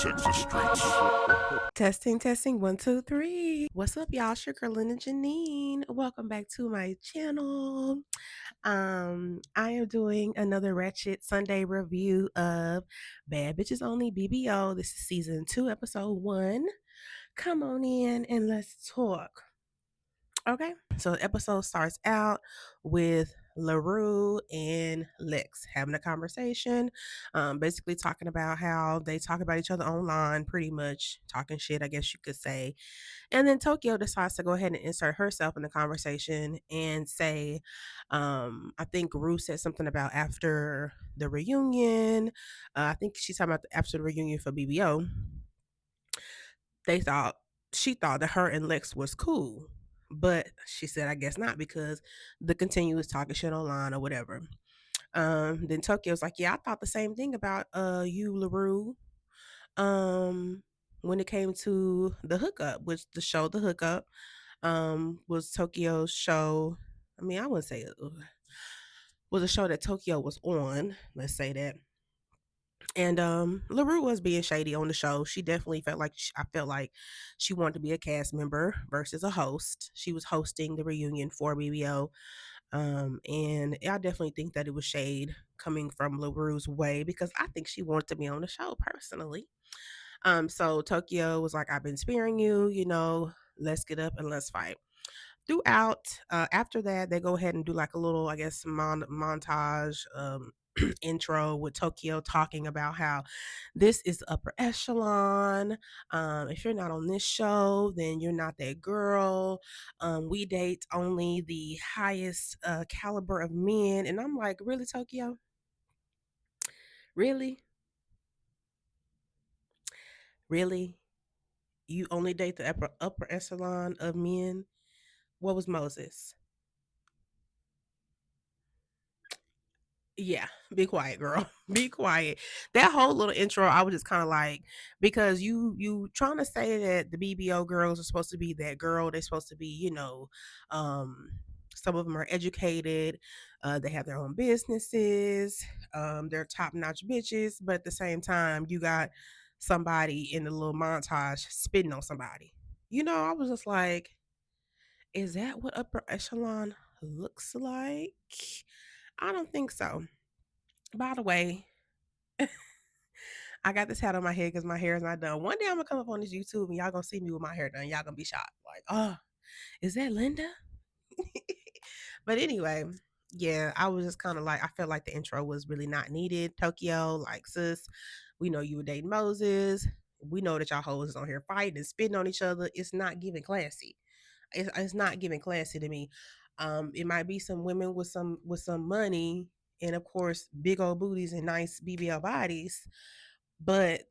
Texas streets. Testing, testing, one, two, three. What's up, y'all? Sugar Lynn and Janine. Welcome back to my channel. I am doing another Ratchet Sunday review of Bad Bitches Only BBO. This is season 2, episode 1. Come on in and let's talk. Okay, so the episode starts out with LaRue and Lex having a conversation, basically talking about how they talk about each other online, pretty much talking shit, I guess you could say. And then Tokyo decides to go ahead and insert herself in the conversation and say, I think Rue said something about after the reunion. I think she's talking about after the reunion for BBO. They thought she thought that her and Lex was cool. But she said, I guess not, because the continuous talking shit online or whatever. Then Tokyo's like, yeah, I thought the same thing about you, LaRue. When it came to the hookup, which the show The Hookup was Tokyo's show. I mean, I wouldn't say it was a show that Tokyo was on, let's say that. And LaRue was being shady on the show. She definitely felt like I felt like she wanted to be a cast member versus a host. She was hosting the reunion for BBO. And I definitely think that it was shade coming from LaRue's way because I think she wanted to be on the show personally. So Tokyo was like, I've been sparing you, let's get up and let's fight. Throughout, after that, they go ahead and do like a little, I guess, montage intro with Tokyo talking about how this is upper echelon. If you're not on this show, then you're not that girl. We date only the highest caliber of men. And I'm like, really, Tokyo? Really? Really? You only date the upper echelon of men? What was Moses? Yeah, be quiet, girl. Be quiet. That whole little intro, I was just kind of like, because you trying to say that the BBO girls are supposed to be that girl. They're supposed to be, um, some of them are educated. They have their own businesses. They're top notch bitches, but at the same time, you got somebody in the little montage spitting on somebody. I was just like, is that what upper echelon looks like? I don't think so. By the way, I got this hat on my head because my hair is not done. One day I'm gonna come up on this YouTube and y'all gonna see me with my hair done. Y'all gonna be shocked. Like, oh, is that Linda? But anyway, yeah, I was just kind of like, I felt like the intro was really not needed. Tokyo, like, sis, we know you were dating Moses. We know that y'all hoes is on here fighting and spitting on each other. It's not giving classy. It's not giving classy to me. It might be some women with some money and of course big old booties and nice BBL bodies, but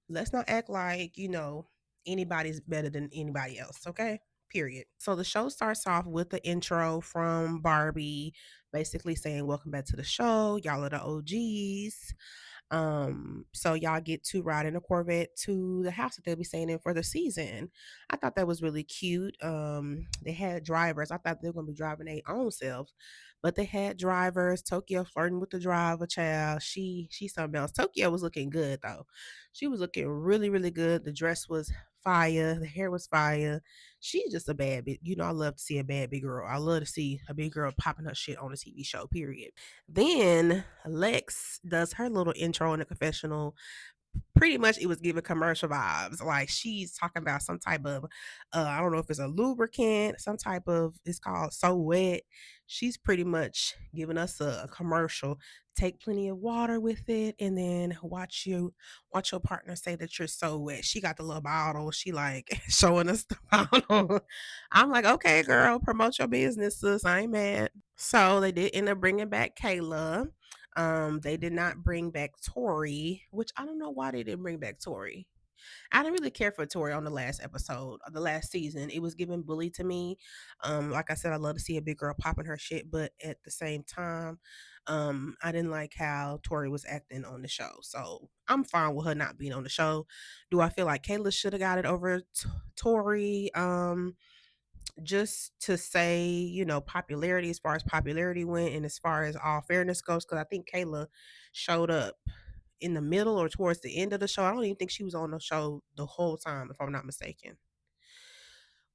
let's not act like anybody's better than anybody else. Okay. Period. So the show starts off with the intro from Barbie, basically saying, "Welcome back to the show. Y'all are the OGs." So y'all get to ride in a Corvette to the house that they'll be staying in for the season. I thought that was really cute. They had drivers. I thought they were gonna be driving their own selves, but they had drivers. Tokyo flirting with the driver, child. She's something else. Tokyo was looking good though. She was looking really, really good. The dress was fire, the hair was fire. She's just a bad bitch. I love to see a bad big girl. I love to see a big girl popping her shit on a TV show, period. Then Lex does her little intro in the confessional. Pretty much it was giving commercial vibes. Like she's talking about some type of I don't know if it's a lubricant, some type of, it's called So Wet. She's pretty much giving us a commercial. Take plenty of water with it and then watch your partner say that you're so wet. She got the little bottle. She like showing us the bottle. I'm like, okay, girl, promote your business, sis. I ain't mad. So they did end up bringing back Kayla. They did not bring back Tori, which I don't know why they didn't bring back Tori. I didn't really care for Tori on the last episode, of the last season. It was giving bully to me. Like I said, I love to see a big girl popping her shit, but at the same time, I didn't like how Tori was acting on the show. So I'm fine with her not being on the show. Do I feel like Kayla should have got it over Tori? Just to say, popularity, as far as popularity went and as far as all fairness goes, because I think Kayla showed up in the middle or towards the end of the show. I don't even think she was on the show the whole time, if I'm not mistaken.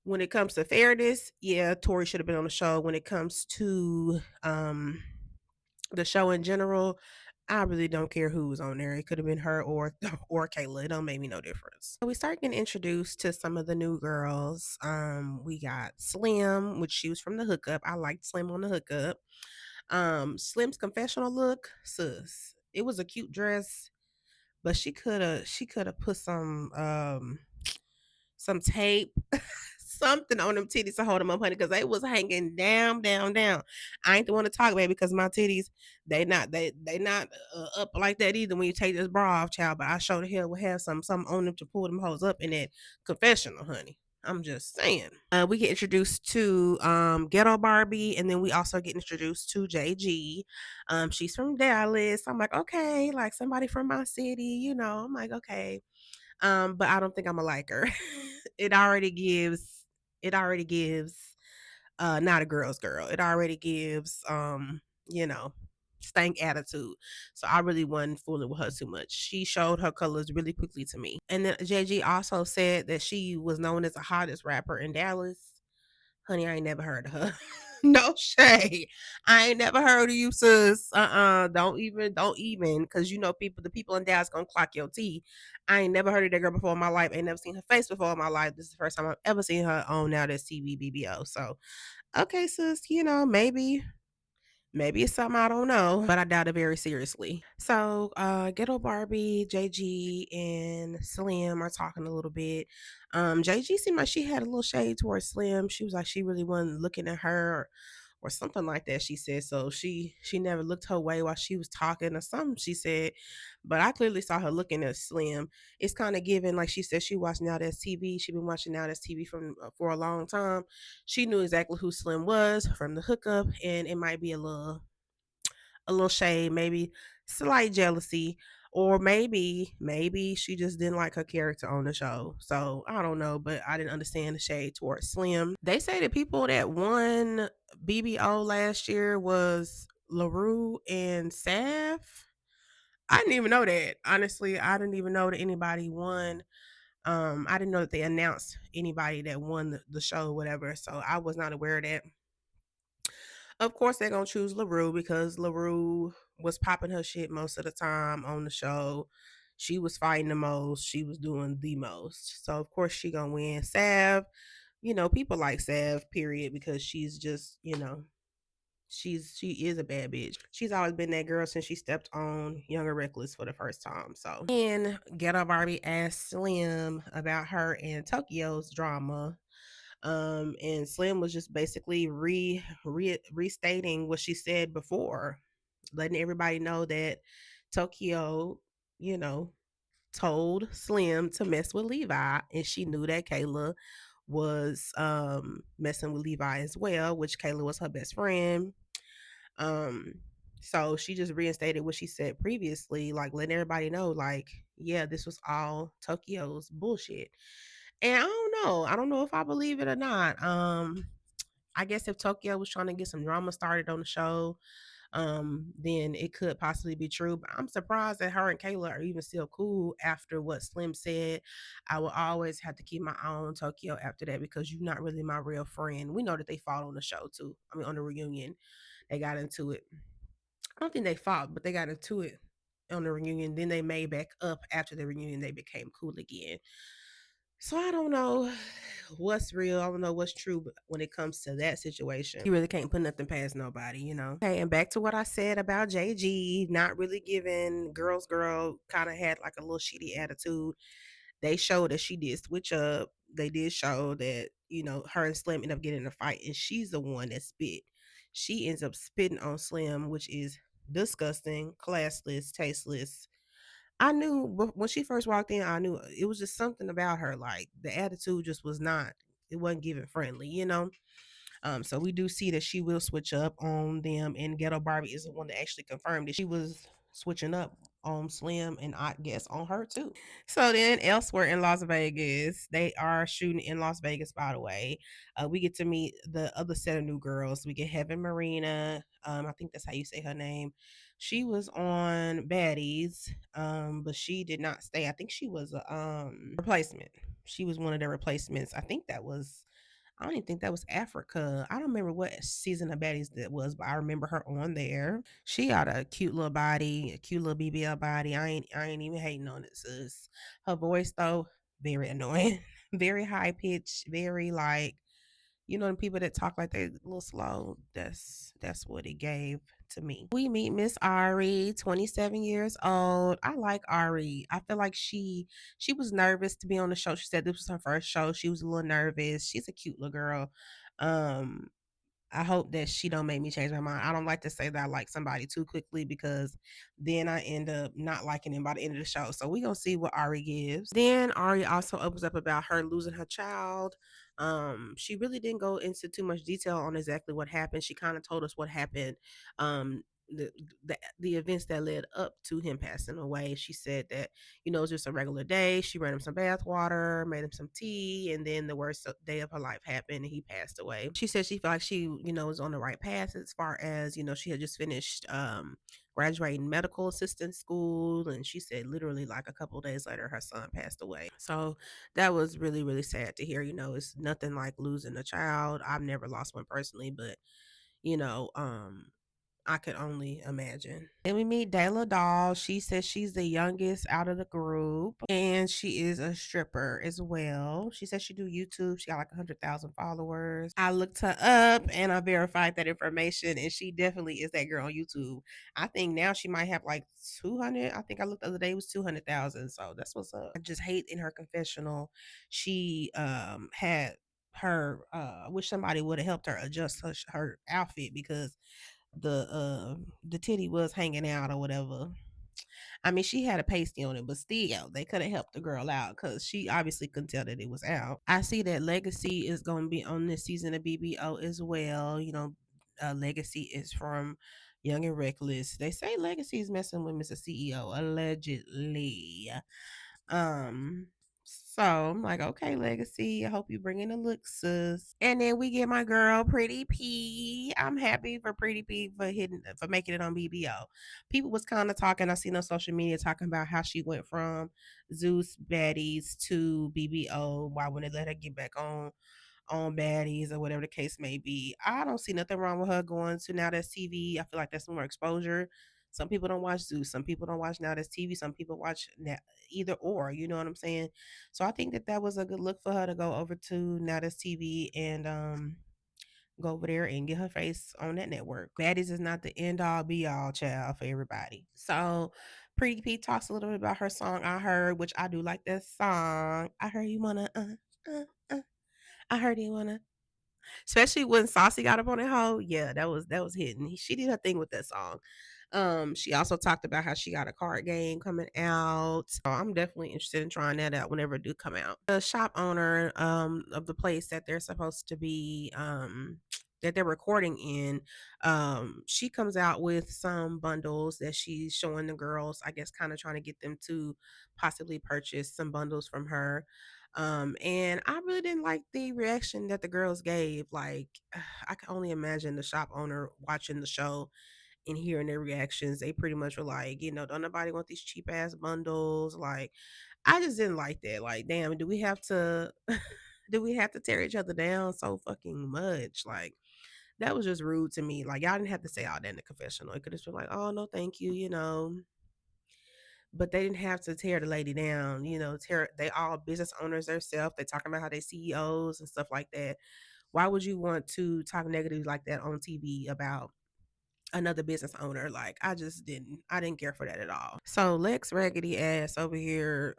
When it comes to fairness, yeah, Tori should have been on the show. When it comes to the show in general, I really don't care who was on there. It could have been her or or Kayla. It don't make me no difference. So we start getting introduced to some of the new girls. We got Slim, which she was from the hookup. I liked Slim on the hookup. Slim's confessional look, sus. It was a cute dress, but she could have put some tape, something on them titties to hold them up, honey, because they was hanging down, down, down. I ain't the one to talk about because my titties, they not up like that either when you take this bra off, child. But I sure the hell will have some on them to pull them hoes up in that confessional, honey. I'm just saying. We get introduced to Ghetto Barbie, and then we also get introduced to JG. She's from Dallas. I'm like, okay, like somebody from my city, I'm like, okay. But I don't think I'm a like her. it already gives it already gives not a girl's girl. It already gives you know, stank attitude. So I really wasn't fooling with her too much. She showed her colors really quickly to me. And then JG also said that she was known as the hottest rapper in Dallas. Honey, I ain't never heard of her. No shade. I ain't never heard of you, sis. Don't even, cause the people in Dallas gonna clock your tea. I ain't never heard of that girl before in my life. Ain't never seen her face before in my life. This is the first time I've ever seen her on Now That's TV BBO. So, okay, sis, maybe it's something I don't know, but I doubt it very seriously. So, Ghetto Barbie, JG, and Slim are talking a little bit. JG seemed like she had a little shade towards Slim. She was like she really wasn't looking at her or something like that. She said so. She never looked her way while she was talking or something. She said, but I clearly saw her looking at Slim. It's kind of given like she said she watched Now That's TV. She been watching Now That's TV from for a long time. She knew exactly who Slim was from the hookup, and it might be a little shade, maybe slight jealousy, or maybe she just didn't like her character on the show. So I don't know, but I didn't understand the shade towards Slim. They say the people that won BBO last year was LaRue and Sav. I didn't even know that. Honestly, I didn't even know that anybody won. I didn't know that they announced anybody that won the show, whatever. So I was not aware of that. Of course, they're gonna choose LaRue because LaRue was popping her shit most of the time on the show. She was fighting the most. She was doing the most. So of course she gonna win. Sav, people like Sav, period, because she's just, she is a bad bitch. She's always been that girl since she stepped on Young and Reckless for the first time. So and Ghetto Barbie asked Slim about her and Tokyo's drama, and Slim was just basically restating what she said before, letting everybody know that Tokyo, you know, told Slim to mess with Levi, and she knew that Kayla was messing with Levi as well, which Kayla was her best friend. Um, so she just reinstated what she said previously, like letting everybody know, like, yeah, this was all Tokyo's bullshit. And I don't know. I don't know if I believe it or not. I guess if Tokyo was trying to get some drama started on the show, then it could possibly be true. But I'm surprised that her and Kayla are even still cool after what Slim said. I will always have to keep my eye on Tokyo after that because you're not really my real friend. We know that they fought on the show too. I mean, on the reunion, they got into it. I don't think they fought, but they got into it on the reunion. Then they made back up after the reunion. They became cool again. So I don't know what's real. I don't know what's true but when it comes to that situation. You really can't put nothing past nobody. Okay, and back to what I said about JG not really giving girl kind of had like a little shitty attitude. They showed that she did switch up. They did show that, her and Slim end up getting in a fight and she's the one that spit. She ends up spitting on Slim, which is disgusting, classless, tasteless. I knew when she first walked in, I knew it was just something about her. Like the attitude just was not, it wasn't giving friendly. So we do see that she will switch up on them, and Ghetto Barbie is the one that actually confirmed that she was switching up on Slim, and I guess on her too. So then elsewhere in Las Vegas, they are shooting in Las Vegas, by the way. We get to meet the other set of new girls. We get Heaven Marina. I think that's how you say her name. She was on Baddies, but she did not stay. I think she was a replacement. She was one of the replacements. I don't even think that was Africa. I don't remember what season of Baddies that was, but I remember her on there. She got a cute little body, a cute little BBL body. I ain't even hating on it, sis. Her voice though, very annoying. Very high pitched, very like, the people that talk like they a little slow. That's what it gave to me. We meet Miss Ari, 27 years old. I like Ari. I feel like she was nervous to be on the show. She said this was her first show. She was a little nervous. She's a cute little girl. Um, I hope that she don't make me change my mind. I don't like to say that I like somebody too quickly because then I end up not liking them by the end of the show. So we gonna see what Ari gives. Then Ari also opens up about her losing her child. She really didn't go into too much detail on exactly what happened. She kind of told us what happened. Um, the events that led up to him passing away. She said that it was just a regular day. She ran him some bath water, made him some tea, and then the worst day of her life happened and he passed away. She said she felt like she, was on the right path as far as, she had just finished graduating medical assistant school. And she said literally like a couple of days later, her son passed away. So that was really, really sad to hear. It's nothing like losing a child. I've never lost one personally, but, you know, um, I could only imagine. Then we meet Dayla Doll. She says she's the youngest out of the group, and she is a stripper as well. She says she do YouTube. She got like 100,000 followers. I looked her up and I verified that information, and she definitely is that girl on YouTube. I think now she might have like 200. I think I looked the other day it was 200,000. So that's what's up. I just hate in her confessional. She had her I wish somebody would have helped her adjust her outfit because the titty was hanging out or whatever. I mean, she had a pasty on it, but still, they could have helped the girl out because she obviously couldn't tell that it was out. I see that Legacy is going to be on this season of BBO as well. Legacy is from Young and Reckless. They say Legacy is messing with Mr. CEO allegedly. Um, so I'm like, okay, Legacy, I hope you bring in the look, sis. And then we get my girl, Pretty P. I'm happy for Pretty P for making it on BBO. People was kind of talking. I seen on social media talking about how she went from Zeus Baddies to BBO. Why wouldn't they let her get back on Baddies or whatever the case may be? I don't see nothing wrong with her going to Now That's TV. I feel like that's more exposure. Some people don't watch Zeus. Some people don't watch Now That's TV. Some people watch either or. You know what I'm saying? So I think that was a good look for her to go over to Now That's TV and go over there and get her face on that network. Baddies is not the end all be all, child, for everybody. So Pretty P talks a little bit about her song I Heard, which I do like that song. I heard you wanna uh. I heard you wanna, especially when Saucy got up on that hoe. Yeah, that was hitting. She did her thing with that song. She also talked about how she got a card game coming out. So I'm definitely interested in trying that out whenever it do come out. The shop owner of the place that they're supposed to be that they're recording in, she comes out with some bundles that she's showing the girls, I guess kind of trying to get them to possibly purchase some bundles from her. And I really didn't like the reaction that the girls gave. Like, I can only imagine the shop owner watching the show and hearing their reactions. They pretty much were like, don't nobody want these cheap ass bundles. Like, I just didn't like that. Like, damn, do we have to do we have to tear each other down so fucking much? Like, that was just rude to me. Like, y'all didn't have to say all that in the confessional. It could have been like, oh no, thank you. But they didn't have to tear the lady down, they all business owners themselves. They talking about how they CEOs and stuff like that. Why would you want to talk negative like that on TV about another business owner? Like, I didn't care for that at all. So Lex raggedy ass over here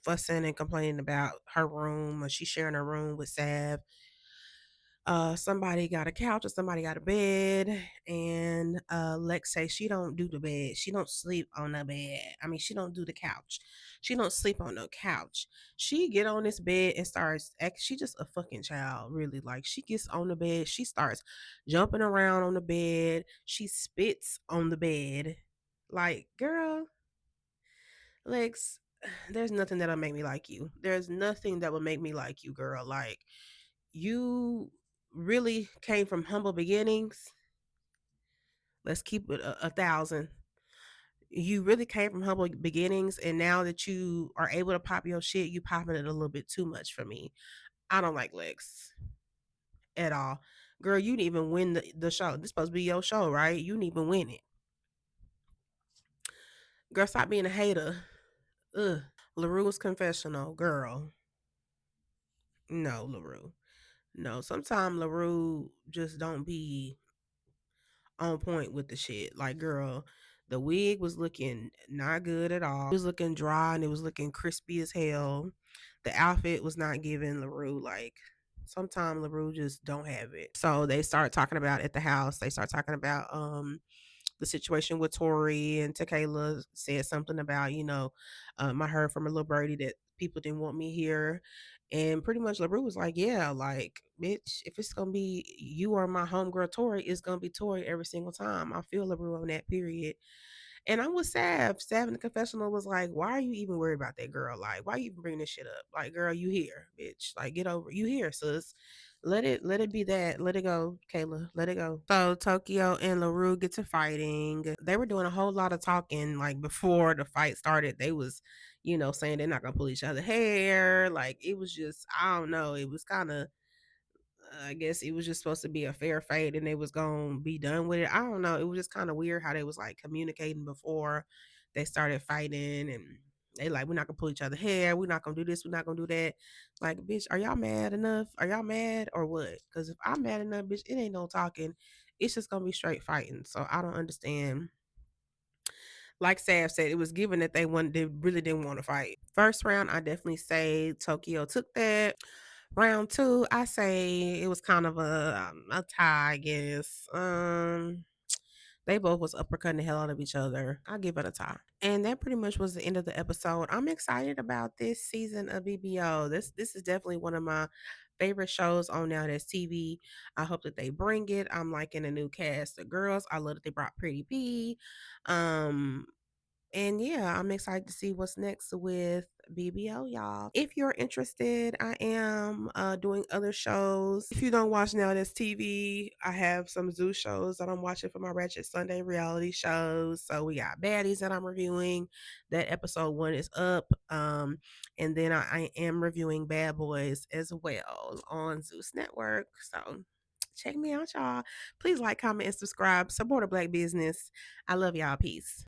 fussing and complaining about her room, or she's sharing her room with Sav. Somebody got a couch or somebody got a bed, and Lex say she don't do the bed, she don't sleep on the bed. I mean, she don't do the couch, she don't sleep on no couch. She get on this bed and starts act, she just a fucking child, really. Like, she gets on the bed, she starts jumping around on the bed, she spits on the bed. Like, girl, Lex, there's nothing that'll make me like you. There's nothing that will make me like you, girl. Like, you really came from humble beginnings. Let's keep it a thousand. You really came from humble beginnings, and now that you are able to pop your shit, you popping it a little bit too much for me. I don't like Lex at all. Girl, you didn't even win the show. This supposed to be your show, right? You didn't even win it. Girl, stop being a hater. Ugh. LaRue's confessional, girl. No, LaRue. No, sometimes LaRue just don't be on point with the shit. Like, girl, the wig was looking not good at all. It was looking dry and it was looking crispy as hell. The outfit was not giving LaRue. Like, sometimes LaRue just don't have it. So they start talking about at the house. They start talking about the situation with Tori, and Tequila said something about, I heard from a little birdie that people didn't want me here. And pretty much LaRue was like, yeah, like, bitch, if it's gonna be you or my homegirl Tori, it's gonna be Tori every single time. I feel LaRue on that period. And I'm with Sav. Sav in the confessional was like, why are you even worried about that girl? Like, why you even bring this shit up? Like, girl, you here, bitch. Like, get over you here, sis. Let it be that. Let it go, Kayla. Let it go. So Tokyo and LaRue get to fighting. They were doing a whole lot of talking like before the fight started. They was, saying they're not gonna pull each other hair. Like, it was just, I don't know. It was kind of, I guess it was just supposed to be a fair fight and they was gonna be done with it. I don't know. It was just kind of weird how they was like communicating before they started fighting, and they like, we're not gonna pull each other hair, we're not gonna do this, we're not gonna do that. Like, bitch, are y'all mad enough? Are y'all mad or what? Because if I'm mad enough, bitch, it ain't no talking. It's just gonna be straight fighting. So I don't understand. Like Sav said, it was given that they really didn't want to fight. First round, I definitely say Tokyo took that. Round two, I say it was kind of a tie, I guess. They both was uppercutting the hell out of each other. I give it a tie. And that pretty much was the end of the episode. I'm excited about this season of BBO. This is definitely one of my favorite shows on Now That's TV. I hope that they bring it. I'm liking a new cast of girls. I love that they brought Pretty P. Um, and yeah, I'm excited to see what's next with BBO, y'all. If you're interested, I am doing other shows. If you don't watch Now That's TV, I have some Zoo shows that I'm watching for my Ratchet Sunday reality shows. So we got Baddies that I'm reviewing. That episode 1 is up. And then I am reviewing Bad Boys as well on Zeus Network. So check me out, y'all. Please like, comment, and subscribe. Support a Black business. I love y'all. Peace.